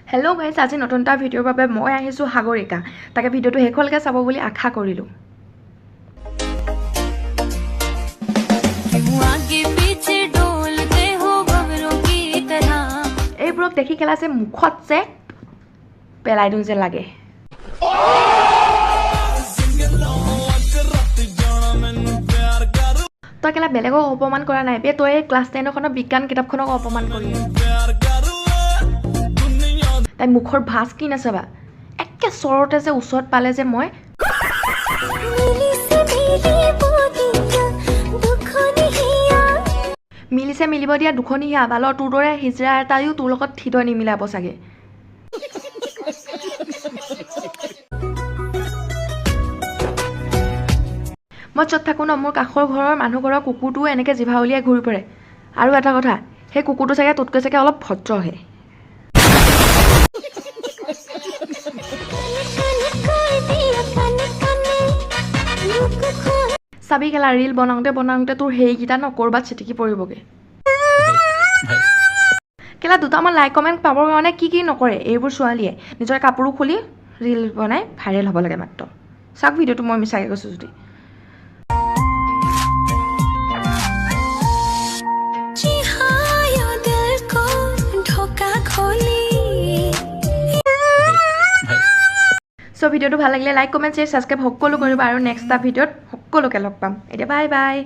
Hello guys, আজি নতুন এটা ভিডিওৰ বাবে মই আহিছো সাগৰিকা। তাকে ভিডিওটো হেকলকে চাব বুলি আশা কৰিলো। এই ব্লগ দেখি খেলা যে মুখত যে পেলাই দিও যে লাগে। তই কেলা বেলেগক অপমান কৰা নাই বে, তই ক্লাছ 10 খনৰ বিজ্ঞান কিতাপখনক অপমান কৰি। তাই মুখৰ ভাজ কি নাচাবা, একে চৰতে যে ওচৰত পালে যে মই মিলিছে মিলিব দিয়া দুখনীয়া বালৰ তোৰ দৰে হিজৰা এটাইও তোৰ লগত হৃদয় নিমিলাব চাগে। মই য'ত থাকোঁ ন, মোৰ কাষৰ ঘৰৰ মানুহ ঘৰৰ কুকুৰটোও এনেকৈ জিভা উলিয়াই ঘূৰি ফুৰে। আৰু এটা কথা, সেই কুকুৰটো চাগে তোতকৈ চাগে অলপ ভদ্ৰহে। চাবি কেলা ৰিল বনাওঁতে তোৰ সেইকেইটা ন ক'ৰবাত চিটিকি পৰিবগৈ। কেলা দুটামান লাইক কমেণ্ট পাবৰ কাৰণে কি নকৰে এইবোৰ ছোৱালীয়ে, নিজৰ কাপোৰো খুলি ৰিল বনাই ভাইৰেল হ'ব লাগে মাত্ৰ। চাওক ভিডিঅ'টো, মই মিছাকৈ কৈছোঁ যদি। চ' ভিডিঅ'টো ভাল লাগিলে লাইক কমেণ্ট শ্বেয়াৰ ছাবস্ক্ৰাইব সকলো কৰিবা আৰু নেক্সট এটা ভিডিঅ'ত সকলোকে লগ পাম। এতিয়া বাই বাই।